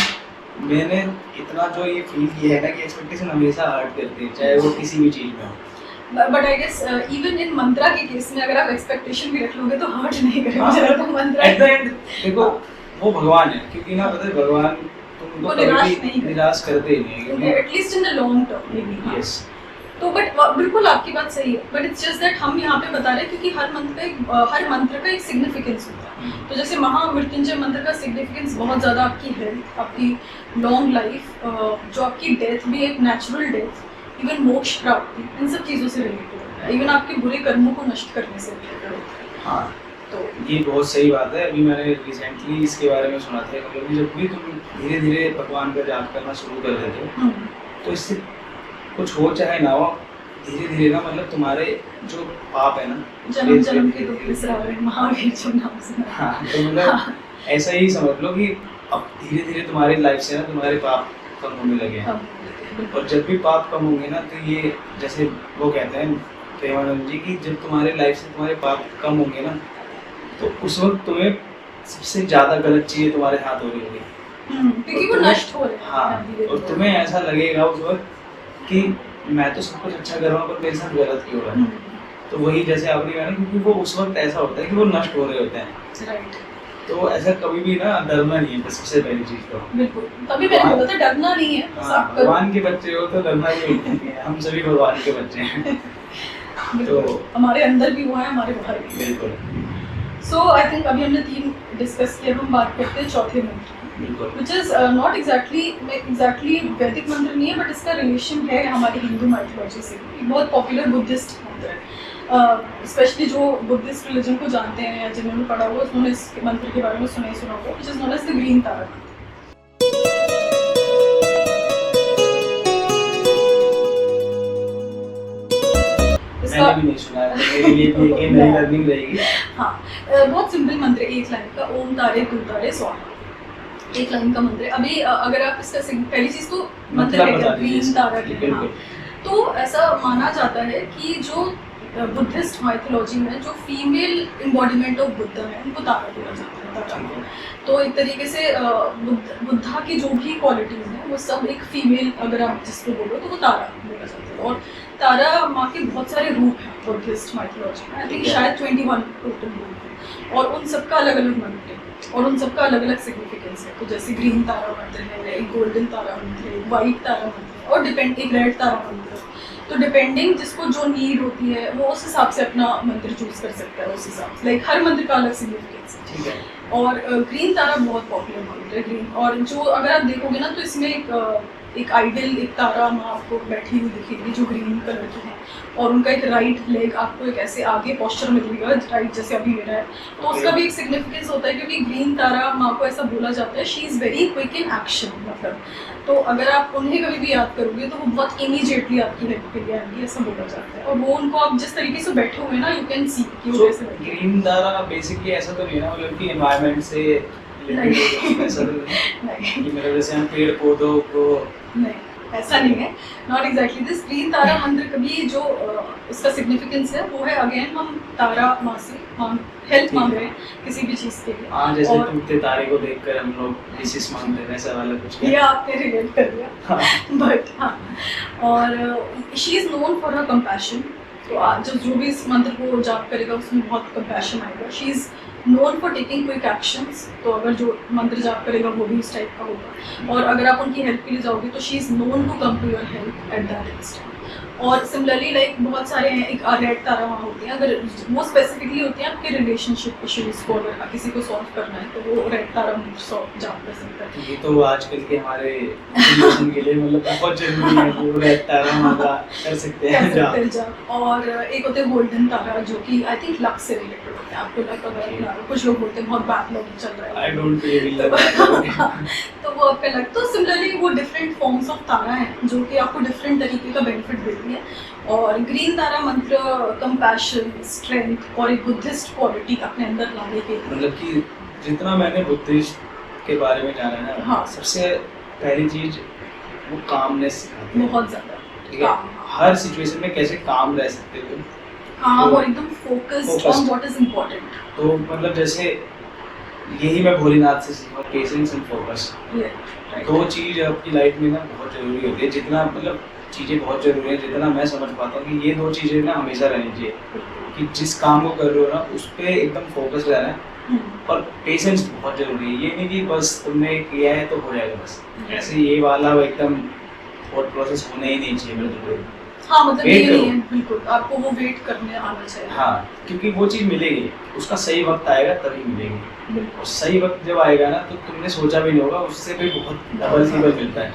Speaker 1: मैंने इतना जो ये फील किया है ना कि एक्सपेक्टेशन हमेशा हर्ट करती है, चाहे वो किसी भी चीज़ में हो।
Speaker 2: But I guess even in mantra के केस में अगर आप एक्सपेक्टेशन भी रख लोगे तो हर्ट नहीं करेगा। तो मंत्रा
Speaker 1: एट द एंड देखो वो भगवान है, क्योंकि ना पता है भगवान तुमको कभी निराश करते ही नहीं है,
Speaker 2: at least in the long term.
Speaker 1: Yes.
Speaker 2: तो बट बिल्कुल आपकी बात सही है, बट इट्स जस्ट दैट हम यहाँ पे बता रहे हैं क्योंकि हर मंत्र का एक सिग्निफिकेंस होता है। तो जैसे महामृत्युंजय मंत्र का सिग्निफिकेंस बहुत ज़्यादा आपकी हेल्थ, आपकी लॉन्ग लाइफ, जो आपकी डेथ भी एक नेचुरल डेथ, इवन मोक्ष प्राप्ति, इन सब चीज़ों से रिलेटेड होता है, इवन आपके बुरे कर्मों को नष्ट करने से रिलेटेड होता है।
Speaker 1: हाँ,
Speaker 2: तो
Speaker 1: ये बहुत सही बात है। अभी मैंने रिसेंटली इसके बारे में सुना था, मतलब कि जब भी तुम धीरे धीरे भगवान का जाप करना शुरू कर देते हो तो इससे कुछ हो चाहे ना हो, धीरे धीरे ना मतलब तुम्हारे जो पाप है ना,
Speaker 2: जन्म जन्म के दुख बिसरा रहे महावीर जो नाम सुना।
Speaker 1: हाँ, तो मतलब ऐसा ही समझ लो कि अब धीरे धीरे तुम्हारी लाइफ से ना तुम्हारे पाप कम होने लगे हैं। और जब भी पाप कम होंगे ना, तो ये जैसे वो कहते हैं प्रेमानंद जी की, जब तुम्हारे लाइफ से तुम्हारे पाप कम होंगे ना, तो उस वक्त तुम्हें सबसे ज्यादा गलत चीजें तुम्हारे हाथ हो रही होगी,
Speaker 2: क्योंकि वो नष्ट हो रहे हैं।
Speaker 1: हाँ, और तुम्हें ऐसा लगेगा उस वक्त कि मैं तो सब कुछ अच्छा कर रहा हूँ पर मेरे साथ गलत क्यों हो रहा है। तो वही जैसे आपने कहा ना, क्योंकि वो उस वक्त ऐसा होता है कि वो नष्ट हो रहे होते हैं।
Speaker 2: राइट,
Speaker 1: तो ऐसा कभी भी ना डरना नहीं है, सबसे पहली चीज तो
Speaker 2: बिल्कुल। तभी मैंने बोला था डरना नहीं है, बस
Speaker 1: हाँ,
Speaker 2: आप करो।
Speaker 1: भगवान के बच्चे हो तो डरना नहीं है। हम सभी भगवान के बच्चे हैं।
Speaker 2: बिल्कुल, हमारे अंदर भी वो है, हमारे बाहर भी।
Speaker 1: बिल्कुल
Speaker 2: सो आई थिंक अभी हमने 3 डिस्कस किए, हम बात करते हैं चौथे मंत्र,
Speaker 1: बिल्कुल।
Speaker 2: which is not exactly वैदिक मंत्र नहीं है, बट इसका रिलेशन है हमारी हिंदू माइथोलॉजी से। ये बहुत पॉपुलर बुद्धिस्ट मंत्र है, स्पेशली जो बुद्धिस्ट रिलीजन को जानते हैं या जिन्होंने पढ़ा हुआ उन्होंने इस मंत्र के बारे में सुना होगा, which is known as the green Tara mantra.
Speaker 1: मैंने भी नहीं सुना है, मेरे लिए भी एक नई लर्निंग रहेगी।
Speaker 2: हाँ, बहुत सिंपल मंत्र है, एक लाइन का, ओम तारे तू तारे स्वाहा, एक लाइन का मंत्र है। अभी अगर आप इसका पहली चीज तो मंत्र है ग्रीन तारा की। हाँ, तो ऐसा माना जाता है कि जो बुद्धिस्ट माइथोलॉजी में जो फीमेल इम्बॉडीमेंट ऑफ बुद्ध है उनको तारा बोला जाता है, तारा को। तो एक तरीके से बुद्धा की जो भी क्वालिटीज हैं वो सब एक फीमेल, अगर आप जिसको बोलो तो वो तारा बोला जाता है। और तारा माँ के बहुत सारे रूप हैं बुद्धिस्ट माइथोलॉजी में, आई थिंक शायद 21 टोटल रूप हैं, और उन सबका अलग अलग मंत्र है और उन सबका अलग अलग सिग्निफिकेंस है। तो जैसे ग्रीन तारा मंत्र है, एक गोल्डन तारा मंत्र है, व्हाइट तारा मंत्र है, और एक रेड तारा मंत्र है। तो डिपेंडिंग जिसको जो नीड होती है वो उस हिसाब से अपना मंत्र चूज कर सकता है, उस हिसाब से। लाइक हर मंत्र का अलग सिग्निफिकेंस है।
Speaker 1: ठीक है।
Speaker 2: और ग्रीन तारा बहुत पॉपुलर मंत्र है, ग्रीन। और जो अगर आप देखोगे ना तो इसमें एक आइडल, एक तारा माँ आपको बैठी हुई दिखेगी जो ग्रीन कलर की है, और उनका एक राइट लेग आपको एक ऐसे आगे पोस्चर में दिखेगा, राइट जैसे अभी मेरा है। तो उसका भी एक सिग्निफिकेंस होता है, क्योंकि ग्रीन तारा माँ को ऐसा बोला जाता है, she is very quick in action. मतलब तो अगर आप उन्हें कभी भी याद करोगे तो वो बहुत इमीडिएटली आपकी हेल्प के लिए आएंगी, ऐसा बोला जाता है। और वो उनको आप जिस तरीके से बैठे हुए ना, यू कैन सी कि वो कैसे बैठे।
Speaker 1: ग्रीन तारा बेसिकली ऐसा तो नहीं है ना, मतलब कि एनवायरनमेंट से ऐसा तो नहीं कि मतलब जैसे हम पेड़ पौधों को,
Speaker 2: नहीं ऐसा नहीं है, not exactly this. Green Tara मंत्र कभी जो इसका सिग्निफिकेंस है वो है, अगेन हम तारा माँ से हेल्प मांग रहे हैं किसी भी चीज़ के लिए।
Speaker 1: हाँ, जैसे
Speaker 2: और
Speaker 1: टूटते तारे को देखकर हम लोग विशेष मांगते हैं, ऐसा वाला कुछ
Speaker 2: ये आपने रिलेट कर दिया।
Speaker 1: हाँ।
Speaker 2: बट हाँ, और she is known for her compassion. तो जो भी इस मंत्र को जाप करेगा उसमें बहुत कंपैशन आएगा। She is known for taking quick actions. तो अगर जो मंत्र जाप करेगा वो भी इस टाइप का होगा। और अगर आप उनकी हेल्प के लिए जाओगे तो she is known to come to your help at that instant. और सिमिलरली लाइक बहुत सारे हैं, एक रेड तारा वहाँ होती है, अगर वो स्पेसिफिकली होती है आपके रिलेशनशिप इश्यूज को अगर किसी को सॉल्व करना है तो वो रेड तारा मंत्र जाप कर सकता है।
Speaker 1: ये तो आजकल के हमारे रिलेशन के लिए मतलब बहुत जरूरी है, वो रेड तारा मांगा कर सकते हैं
Speaker 2: जाप। और एक होते हैं गोल्डन तारा जो कि आई थिंक लक से रिलेटेड होते हैं। आपको लक अगर कुछ लोग बोलते हैं बहुत बैड लक चल रहा है,
Speaker 1: I don't believe in luck,
Speaker 2: तो वो आपका लक। तो सिमिलरली वो डिफरेंट फॉर्म्स ऑफ तारा हैं जो कि आपको डिफरेंट तरीके का बेनिफिट देती है। और ग्रीन तारा मंत्र कंपैशन, स्ट्रेंथ और एक बुद्धिस्ट क्वालिटी अपने अंदर लाने के लिए,
Speaker 1: मतलब कि जितना मैंने बुद्धिस्ट के बारे में जाना है ना,
Speaker 2: हाँ,
Speaker 1: सबसे पहली चीज वो कामनेस सिखाती है।
Speaker 2: बहुत ज़्यादा,
Speaker 1: ठीक है, हर सिचुएशन में कैसे काम रह सकते हो,
Speaker 2: हाँ,
Speaker 1: तो
Speaker 2: और एकदम focused on what is important.
Speaker 1: तो मतलब जैसे यही मैं भोलेनाथ से सीखा, पेशेंस एंड फोकस। दो चीज आपकी लाइफ में ना बहुत जरूरी होती है। जितना मतलब चीज़ें बहुत ज़रूरी है, जितना मैं समझ पाता हूँ कि ये दो चीज़ें ना हमेशा रहनी चाहिए कि जिस काम को कर रहे हो ना उस पर एकदम फोकस रहना है, और पेशेंस बहुत ज़रूरी है। ये नहीं कि बस तुमने किया है तो हो जाएगा बस, ऐसे ये वाला एकदम थॉट प्रोसेस होना ही नहीं चाहिए मेरे तो।
Speaker 2: हाँ मतलब
Speaker 1: Wait
Speaker 2: ये नहीं
Speaker 1: करो।
Speaker 2: है बिल्कुल, आपको वो वेट करने आना चाहिए।
Speaker 1: हाँ, क्योंकि वो चीज़ मिलेगी, उसका सही वक्त आएगा तभी मिलेगी।
Speaker 2: बिल्कुल।
Speaker 1: और सही वक्त जब आएगा ना तो तुमने सोचा भी नहीं होगा, उससे भी बहुत डबल ट्रिपल मिलता है।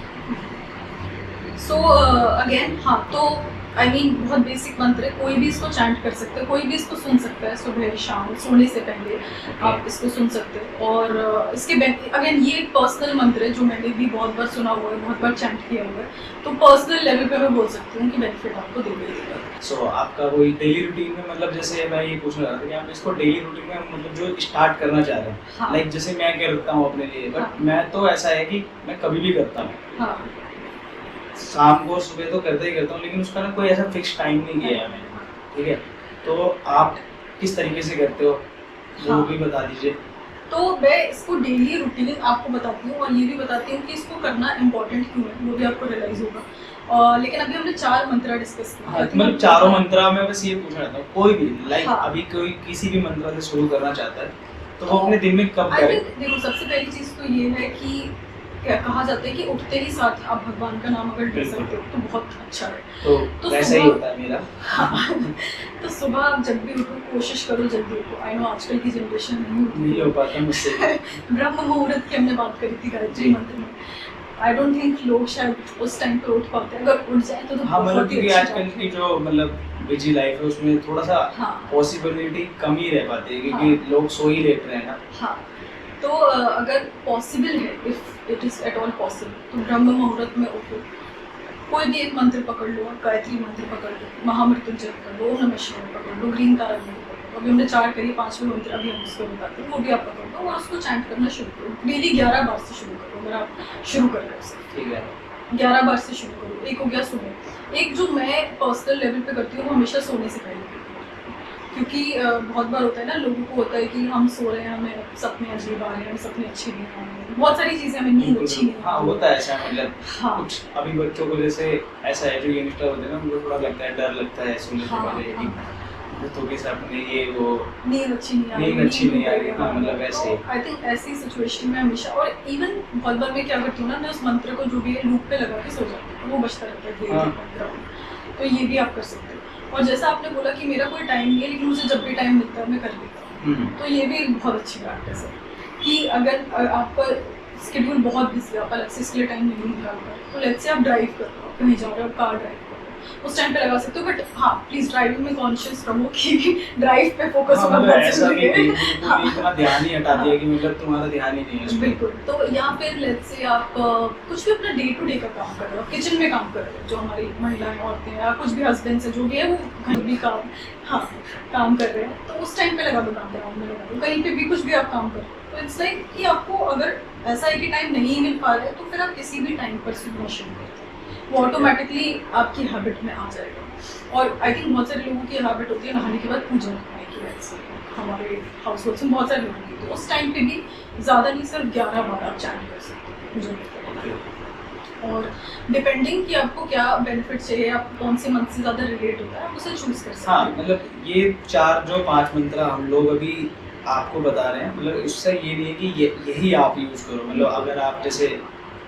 Speaker 2: सो अगेन हाँ, तो आई मीन बहुत बेसिक मंत्र है, कोई भी इसको चैंट कर सकता है, कोई भी इसको सुन सकता है सुबह शाम सोने से पहले आप इसको सुन सकते हो। और इसके अगेन ये एक पर्सनल मंत्र है जो मैंने भी बहुत बार सुना हुआ है, बहुत बार चैंट किया हुआ है, तो पर्सनल लेवल पे मैं बोल सकती हूँ कि बेनिफिट आपको देगा।
Speaker 1: सो आपका वही डेली रूटीन में, मतलब जैसे मैं ये पूछना चाह रहा था कि आप इसको डेली रूटीन में मतलब जो स्टार्ट करना चाह रहे हैं,
Speaker 2: हाँ।
Speaker 1: लाइक जैसे मैं क्या करता हूँ अपने लिए, बट
Speaker 2: हाँ।
Speaker 1: मैं तो ऐसा है कि मैं कभी भी करता हूँ,
Speaker 2: हाँ
Speaker 1: शाम को सुबह तो करता ही करता हूँ, लेकिन उसका ना कोई ऐसा फिक्स टाइम नहीं किया है मैंने, ठीक है? तो आप किस तरीके से करते हो वो
Speaker 2: हाँ।
Speaker 1: भी बता दीजिए।
Speaker 2: तो मैं इसको डेली रूटीन आपको बताती हूँ और ये भी बताती हूँ कि इसको करना इम्पोर्टेंट क्यों है, वो भी आपको रियलाइज होगा। लेकिन अभी हमने 4 मंत्र डिस्कस किए।
Speaker 1: हाँ, मतलब चारों मंत्रा में बस ये पूछना चाहता हूँ, कोई भी लाइक
Speaker 2: हाँ।
Speaker 1: अभी कोई किसी भी मंत्र से शुरू करना चाहता है तो वो अपने दिन में कब
Speaker 2: आई
Speaker 1: करे?
Speaker 2: थिंक देखो सबसे पहली चीज़ तो ये है कि क्या कहा जाता है कि उठते ही साथ आप भगवान का नाम अगर ले
Speaker 1: बिल्कुल।
Speaker 2: सकते हो तो बहुत अच्छा है।
Speaker 1: तो वैसा ही
Speaker 2: सुबह-
Speaker 1: होता है मेरा।
Speaker 2: हाँ, तो सुबह आप जब भी उठो कोशिश करो जल्दी उठो। आई नो आजकल की जनरेशन
Speaker 1: नहीं हो पाता मुझसे।
Speaker 2: ब्रह्म मुहूर्त की हमने बात करी थी गायत्री
Speaker 1: जी।
Speaker 2: मंत्र में। आई डोंट थिंक लोग शायद उस टाइम पे उठ पाते हैं, अगर उठ जाए तो
Speaker 1: हाँ, मतलब
Speaker 2: बहुत ही
Speaker 1: क्योंकि
Speaker 2: अच्छी
Speaker 1: आजकल
Speaker 2: बात
Speaker 1: की
Speaker 2: है।
Speaker 1: जो मतलब बिजी लाइफ है उसमें थोड़ा सा
Speaker 2: हाँ
Speaker 1: पॉसिबिलिटी कम ही रह पाती है, क्योंकि
Speaker 2: हाँ।
Speaker 1: लोग सो ही लेट रहे हैं ना।
Speaker 2: हाँ, तो अगर पॉसिबल है, if it is at all possible, तो ब्रह्म मुहूर्त में उठो, कोई भी एक मंत्र पकड़ लो, आप गायत्री मंत्र पकड़ लो, महामृत्युंजय पकड़ लो, ओम नमः शिवाय पकड़ लो, ग्रीन तारक मंत्र पकड़ लो। अभी हमने 4 करी, 5वें मंत्र अभी हम उसको बताते हैं, वो भी आप पकड़ लो और उसको चैंट करना शुरू करो। डेली 11 बार से शुरू करो, अगर आप शुरू कर रहे हो उसे
Speaker 1: ठीक है।
Speaker 2: 11 बार से शुरू करो। एक हो गया सुबह, एक जो मैं पर्सनल लेवल पे करती हूँ वो हमेशा सोने से पहले करती हूँ, क्योंकि बहुत बार होता है ना, लोगों को होता है कि हम सो रहे हैं, हमें सपने अजीब आ रहे हैं, हमें सपने अच्छे नहीं आ रहे हैं, बहुत सारी चीज़ें, हमें नींद अच्छी नहीं
Speaker 1: हाँ,
Speaker 2: आ रही।
Speaker 1: होता है ऐसा, मतलब
Speaker 2: हाँ
Speaker 1: कुछ अभी बच्चों को जैसे ऐसा है जो यंगस्टर होते हैं ना, उनको थोड़ा लगता है, डर लगता है सोने से
Speaker 2: हाँ,
Speaker 1: पहले कि
Speaker 2: हाँ।
Speaker 1: भूतों के सपने ये वो।
Speaker 2: नींद अच्छी नहीं आ रही,
Speaker 1: नींद अच्छी नहीं आ रही,
Speaker 2: हाँ,
Speaker 1: हाँ, मतलब ऐसे।
Speaker 2: आई थिंक ऐसी सिचुएशन में हमेशा, और इवन बहुत बार मैं क्या करती हूँ ना, मैं उस मंत्र को जो भी है लूप पे लगा के सो जाती हूँ, वो बजता रहता है धीरे
Speaker 1: हाँ।
Speaker 2: धीरे। तो ये भी आप कर सकते हो। और जैसा आपने बोला कि मेरा कोई टाइम नहीं है, लेकिन मुझे जब भी टाइम मिलता है मैं कर लेता हूँ, तो ये भी एक बहुत अच्छी प्रैक्टिस है कि अगर आपका स्केड्यूल बहुत बिजी है, आप अलग से इसके लिए टाइम नहीं निकाल पाए, तो लेट्स से आप ड्राइव कर रहे हो, कहीं जा रहे हो, कार ड्राइव कर रहे हो, उस टाइम पे लगा सकते हो। बट हाँ, प्लीज ड्राइविंग में कॉन्शियस रहो कि ड्राइव पे फोकस
Speaker 1: हाँ,
Speaker 2: होना
Speaker 1: मतलब
Speaker 2: बहुत
Speaker 1: ऐसा
Speaker 2: जरूरी
Speaker 1: भी
Speaker 2: है।
Speaker 1: बिल्कुल इतना ध्यान ही हटा दिया कि मतलब तुम्हारा ध्यान ही नहीं है उसमें।
Speaker 2: बिल्कुल। तो या फिर लेट्स से आप कुछ भी अपना डे टू डे का काम कर रहे हो, किचन में काम कर रहे हो, जो हमारी महिलाएं औरतें हैं, या कुछ भी हस्बैंड से जो भी है वो घर भी काम, हाँ, काम कर रहे हैं, तो उस टाइम पे लगा दो, बैकग्राउंड में लगा दो, कहीं पे भी कुछ भी आप काम कर रहे हो। तो इट्स लाइक कि आपको अगर ऐसा है कि टाइम नहीं मिल पा रहा है, तो फिर आप किसी भी टाइम पर सुनना शुरू करते हैं, वो ऑटोमेटिकली आपकी हैबिट में आ जाएगा। और आई थिंक बहुत सारे लोगों की हैबिट होती है नहाने के बाद पूजा करने की, वैसे हमारे हाउस होल्ड में बहुत सारे लोगों की, तो उस टाइम पे भी ज़्यादा नहीं, सिर्फ 11 बार आप चैंट कर सकते हैं पूजा करते हैं। और डिपेंडिंग कि आपको क्या बेनिफिट चाहिए, आप कौन से मंथ से ज़्यादा रिलेट होता है, आप उसे चूज कर सकते
Speaker 1: हाँ,
Speaker 2: हैं।
Speaker 1: मतलब ये 4 जो 5 मंत्र हम लोग अभी आपको बता रहे हैं, मतलब इससे ये नहीं है कि यही आप यूज करो। मतलब अगर आप जैसे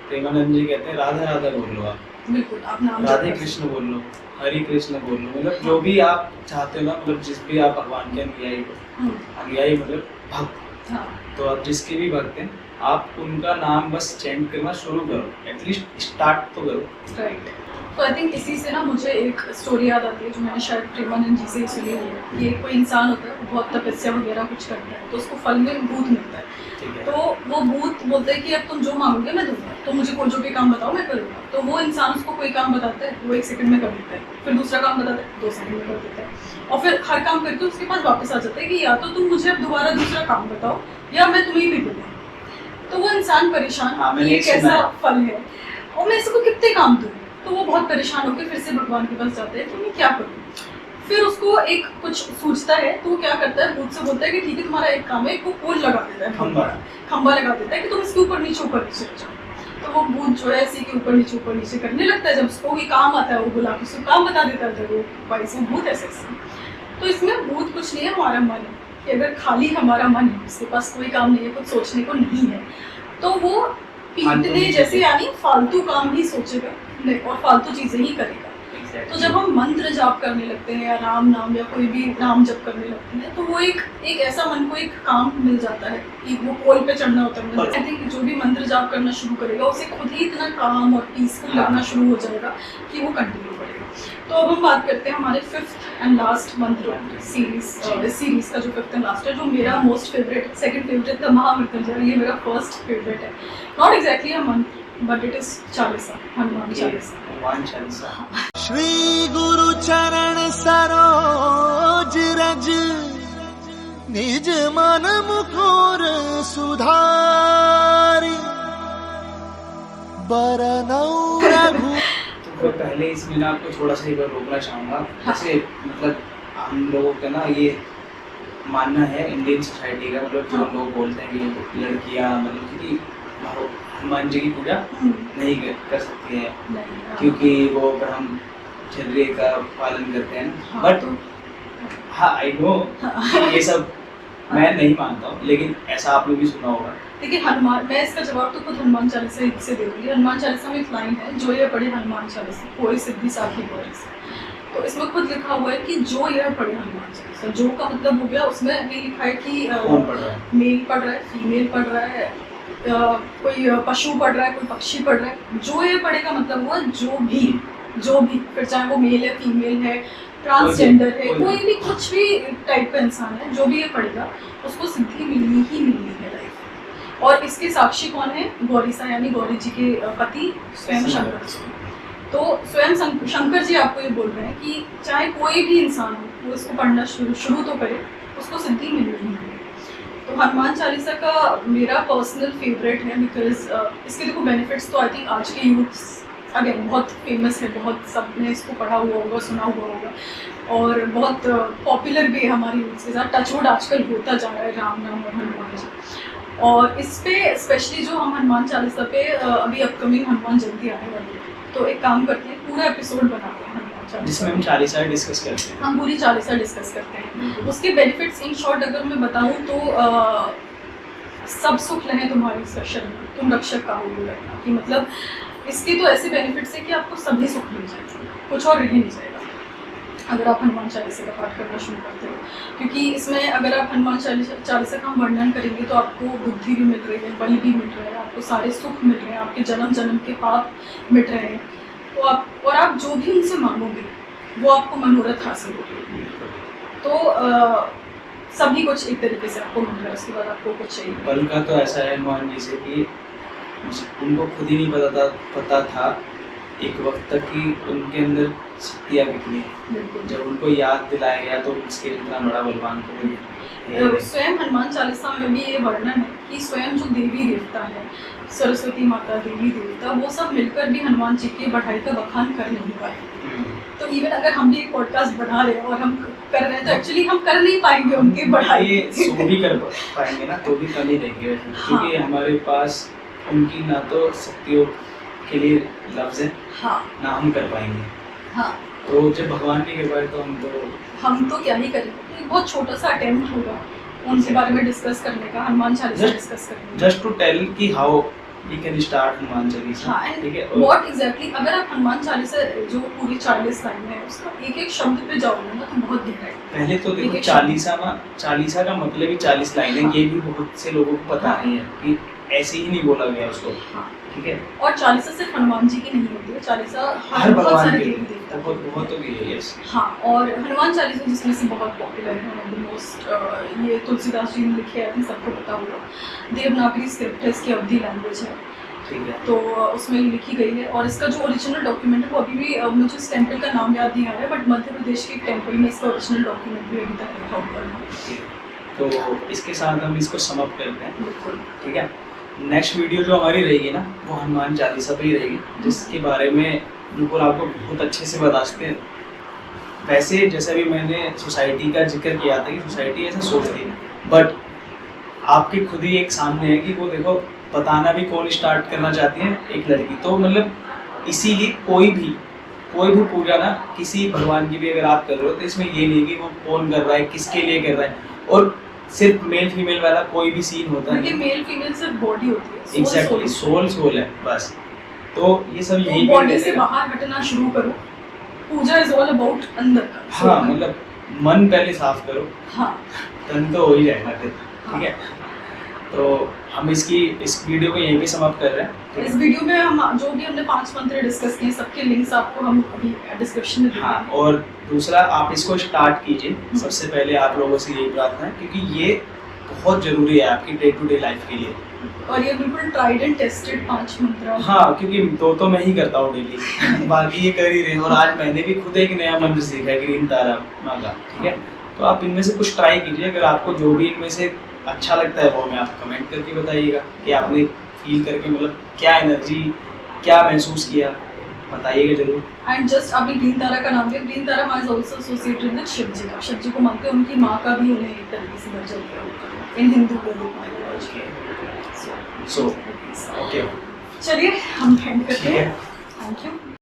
Speaker 1: प्रेमानंद जी कहते हैं राधा राधा बोल लो, आप
Speaker 2: बिल्कुल, आप नाम
Speaker 1: राधे
Speaker 2: जप कर
Speaker 1: कृष्ण बोल लो, हरे कृष्ण बोल लो, मतलब जो भी आप चाहते हो ना, मतलब जिस भी आप भगवान के अनुयायी हो,
Speaker 2: सकते हैं।
Speaker 1: अनुयायी मतलब भक्त,
Speaker 2: हाँ,
Speaker 1: तो आप जिसके भी भक्त हैं, आप उनका नाम बस चैंट करना शुरू करो, एटलीस्ट स्टार्ट तो करो।
Speaker 2: राइट। तो आई थिंक इसी से ना मुझे एक स्टोरी याद आती है जो मैंने शायद प्रेमानंद जी से ही सुनी हुई है कि कोई इंसान होता है, बहुत तपस्या वगैरह कुछ करता है, तो उसको फल में भूत मिलता है।
Speaker 1: ठीक है।
Speaker 2: तो वो भूत बोलता है कि अब तुम जो मांगोगे मैं दूंगा, तो मुझे कोई जो भी काम बताओ मैं करूँगा। तो वो इंसान उसको कोई काम बताता है, वो 1 सेकंड में कर देता है, फिर दूसरा काम बताता है, 2 सेकंड में कर देता है, और फिर हर काम करके उसके पास वापस आ जाता है कि या तो तुम मुझे अब दोबारा दूसरा काम बताओ या मैं तुम्हें ही दूंगा। तो वो इंसान परेशान,
Speaker 1: हाँ, मैंने
Speaker 2: ये
Speaker 1: ये सुना
Speaker 2: कैसा
Speaker 1: है।
Speaker 2: फल है और मैं इसको कितने काम दूँ। तो वो बहुत परेशान होकर फिर से भगवान के पास जाता है कि मैं क्या करूँ। फिर उसको एक कुछ सूझता है, तो वो क्या करता है, भूत से बोलता है कि ठीक है तुम्हारा एक काम है, एक वो पोल लगा देता है, खंबा लगा देता है कि तुम इसके ऊपर नीचे कर जाओ। तो वो भूत जो है इसी के ऊपर नीचे करने लगता है। जब उसको भी काम आता है वो बुला के उसको काम बता देता है, वो भाई से भूत ऐसे। तो इसमें भूत कुछ नहीं है, हमारा मन है कि अगर खाली हमारा मन है, उसके पास कोई काम नहीं है, कुछ सोचने को नहीं है, तो वो पीटने जैसे यानी फालतू काम ही सोचेगा और फालतू चीजें ही करेगा। तो जब हम मंत्र जाप करने लगते हैं या राम नाम या कोई भी नाम जप करने लगते हैं तो वो एक ऐसा मन को एक काम मिल जाता है कि वो पोल पे चढ़ना उतरना। आई थिंक जो भी मंत्र जाप करना शुरू करेगा उसे खुद ही इतना काम और पीसफुल लगना शुरू हो जाएगा कि वो कंटिन्यू करेगा। तो अब हम बात करते हैं हमारे 5th एंड लास्ट मंत्र सीरीज। इस सीरीज का जो 5th एंड लास्ट है, जो मेरा मोस्ट फेवरेट, सेकंड फेवरेट था महामृत्युंजय, ये मेरा फर्स्ट फेवरेट है। नॉट एग्जैक्टली अ मंत्र but it is Chalisa, Hanuman Chalisa.
Speaker 1: Hanuman Chalisa
Speaker 5: Shri गुरु चरण सरोज रज, निज मन मुकुर सुधारी, बरनौ रघु।
Speaker 1: तो पहले इसमें ना आपको थोड़ा सा एक बार रोकना चाहूँगा। जैसे मतलब हम लोगों का ना ये मानना है इंडियन सोसाइटी का, मतलब जो लोग बोलते हैं कि लड़कियाँ मतलब कि हनुमान जी की पूजा नहीं कर सकती है क्योंकि वो ब्रह्मचर्य का पालन करते हैं। बट हाँ, आई नो ये सब मैं नहीं मानता हूँ, लेकिन ऐसा आपने भी सुना होगा।
Speaker 2: देखिए हनुमान, मैं इसका जवाब तो खुद हनुमान चालीसा से दे दूँगी। हनुमान चालीसा में एक लाइन है, जो ये पढ़े हनुमान चालीसा कोई सिद्धि साखी गौरी से। तो इसमें खुद लिखा हुआ है कि जो यह पढ़े हनुमान चालीसा, जो का मतलब हो गया उसमें ये लिखा है कि
Speaker 1: कौन पढ़ रहा है,
Speaker 2: मेल पढ़ रहा है, फीमेल पढ़ रहा है, कोई पशु पढ़ रहा है, कोई पक्षी पढ़ रहा है। जो ये पढ़ेगा मतलब हुआ जो भी, फिर चाहे वो मेल है, फीमेल है, ट्रांसजेंडर है, कोई भी कुछ भी टाइप का इंसान है, जो भी ये पढ़ेगा उसको सिद्धि मिलनी ही मिलनी है लाइफ। और इसके साक्षी कौन है? गौरीसा, यानी गौरी जी के पति स्वयं शंकर जी। तो स्वयं शंकर जी आपको ये बोल रहे हैं कि चाहे कोई भी इंसान हो वो इसको पढ़ना शुरू तो करे, उसको सिद्धि मिलनी ही मिलनी। तो हनुमान चालीसा का मेरा पर्सनल फेवरेट है बिकॉज इसके देखो बेनिफिट्स तो आई थिंक आज के यूथ अगेन बहुत फेमस है, बहुत सबने इसको पढ़ा हुआ होगा, सुना हुआ होगा और बहुत पॉपुलर भी है हमारी यूथ के साथ। टचवुड आजकल होता जा रहा है राम नाम और हनुमान जी। और इस पे स्पेशली जो हम हनुमान चालीसा पे अभी अपकमिंग हनुमान जयंती आने वाली है, तो एक काम करते हैं पूरा एपिसोड बनाते हैं हनुमान चालीसा
Speaker 1: जिसमें हम चालीसा डिस्कस करते हैं।
Speaker 2: हम पूरी चालीसा डिस्कस करते हैं। उसके बेनिफिट्स इन शॉर्ट अगर मैं बताऊं तो सब सुख लहे तुम्हारी शरण, तुम रक्षक का हो रखना, कि मतलब इसके तो ऐसे बेनिफिट्स है कि आपको सभी सुख मिल जाएगा, कुछ और रह नहीं जाएगा अगर आप हनुमान चालीसा का पाठ करना शुरू करते हो। क्योंकि इसमें अगर आप हनुमान चालीसा का वर्णन करेंगे तो आपको बुद्धि भी मिल रही है, बल भी मिल रहा है, आपको सारे सुख मिल रहे हैं, आपके जन्म जन्म के पाप मिट रहे हैं, तो आप जो भी उनसे मांगोगे वो आपको मनोरथ हासिल होगी। तो सभी कुछ एक तरीके से आपको मिल रहा है, उसके बाद आपको कुछ चाहिए।
Speaker 1: बल का तो ऐसा है हनुमान जी से कि उनको खुद ही नहीं पता था एक वक्त तक कि उनके अंदर शक्तियाँ कितनी है। जब उनको याद दिलाया गया तो उसके इतना बड़ा बलवान को
Speaker 2: स्वयं हनुमान चालीसा में भी ये वर्णन है कि स्वयं जो देवी देवता है, सरस्वती माता, देवी देवता, वो सब मिलकर भी हनुमान जी की बढ़ाई का बखान कर नहीं पाए। तो इवन अगर हम भी एक पॉडकास्ट बढ़ा रहे हैं और हम कर रहे हैं तो एक्चुअली हम कर नहीं पाएंगे उनकी बढ़ाई।
Speaker 1: ये सो भी कर पाएंगे ना तो भी कमी रहेगी, क्योंकि हमारे पास उनकी ना तो शक्तियों के लिए लफ्ज है,
Speaker 2: हाँ,
Speaker 1: ना हम कर पाएंगे।
Speaker 2: हाँ,
Speaker 1: तो जब भगवान की कृपा है तो हम तो
Speaker 2: क्या ही करेंगे। एक बहुत छोटा सा अटेम्प्ट होगा उनके बारे में डिस्कस करने का, हनुमान चालीसा डिस्कस करने का,
Speaker 1: जस्ट टू टेल कि how we can start Hanuman Chalisa.
Speaker 2: ठीक है, व्हाट एग्जैक्टली अगर आप हनुमान चालीसा जो पूरी 40 लाइन है उसका एक एक शब्द पे जाओगे ना तो बहुत गहराई।
Speaker 1: पहले तो देखो चालीसा का मतलब ही 40 लाइन है। ये भी बहुत से लोगों को पता नहीं है कि ऐसे ही नहीं बोला गया उसको। ठीक है,
Speaker 2: और चालीसा सिर्फ हनुमान जी की नहीं होती है, चालीसा
Speaker 1: हर भगवान
Speaker 2: सारे
Speaker 1: के
Speaker 2: देवी देवता
Speaker 1: बहुत होगी है। यस,
Speaker 2: हाँ, और हनुमान चालीसा जिसमें से बहुत पॉपुलर है, मोस्ट ये तुलसीदास जी ने लिखे हैं, सबको पता होगा। देवनागरी स्क्रिप्ट है, इसकी अवधी लैंग्वेज है,
Speaker 1: ठीक है,
Speaker 2: तो उसमें लिखी गई है। और इसका जो ओरिजिनल डॉक्यूमेंट है वो अभी भी मुझे उस टेम्पल का नाम याद नहीं आ रहा है, बट मध्य प्रदेश के एक टेम्पल में इसका ओरिजिनल डॉक्यूमेंट भी अभी तक रखा हुआ है।
Speaker 1: तो इसके साथ हम इसको समाप्त करते हैं।
Speaker 2: बिल्कुल,
Speaker 1: ठीक है, नेक्स्ट वीडियो जो हमारी रहेगी ना वो हनुमान चालीसा पे ही रहेगी, जिसके बारे में बिल्कुल आपको बहुत अच्छे से बता सकते हैं। वैसे जैसा भी मैंने सोसाइटी का जिक्र किया था कि सोसाइटी ऐसा सोचती है, बट आपके खुद ही एक सामने है कि वो देखो बताना भी कौन स्टार्ट करना चाहती है, एक लड़की। तो मतलब इसीलिए कोई भी पूजा ना किसी भगवान की भी अगर आप कर रहे हो तो इसमें ये नहीं कि वो कौन कर रहा है, किसके लिए कर रहा है, और सिर्फ मेल फीमेल वाला कोई भी सीन होता है।
Speaker 2: मेल फीमेल सिर्फ बॉडी होती है,
Speaker 1: एग्जैक्टली, सोल है बस। तो ये सब यही
Speaker 2: बॉडी से बाहर हटना शुरू करो पूजा इज ऑल अबाउट अंदर का।
Speaker 1: हाँ मतलब मन पहले साफ करो,
Speaker 2: हाँ
Speaker 1: तन तो हो ही जाएगा फिर, ठीक है। तो हम इस वीडियो को यहीं पे समाप्त कर रहे हैं।
Speaker 2: इस वीडियो में हम जो भी हमने 5 मंत्र डिस्कस किए सबके लिंक्स आपको हम अभी डिस्क्रिप्शन में
Speaker 1: हाँ,
Speaker 2: देंगे।
Speaker 1: और दूसरा आप इसको स्टार्ट कीजिए। सबसे पहले आप लोगों से यही प्रार्थना है, क्योंकि ये बहुत ज़रूरी है आपकी डे टू डे लाइफ के लिए।
Speaker 2: और ये बिल्कुल ट्राइड एंड टेस्टेड 5 मंत्र।
Speaker 1: हाँ, क्योंकि तो मैं ही करता हूँ डेली बाकी ये कर ही रहे हैं। और आज मैंने भी खुद एक नया मंत्र सीखा है, ग्रीन तारा मांगा, ठीक है। तो आप इनमें से कुछ ट्राई कीजिए, अगर आपको जो भी इनमें से अच्छा लगता है वो हमें आप कमेंट करके बताइएगा कि आपने फील करके मतलब क्या एनर्जी, क्या महसूस किया, बताइएगा जरूर।
Speaker 2: एंड जस्ट अभी ग्रीन तारा का नाम लिया, ग्रीन तारा माँ is also associated with Shiv ji का। शिव जी को मानते हैं, उनकी माँ का भी उन्हें एक तरीके से दर्जा दिया होता है इन हिंदू माइथोलॉजी।
Speaker 1: सो ओके,
Speaker 2: चलिए हम एंड करते
Speaker 1: ठीक है।
Speaker 2: हैं। Thank you.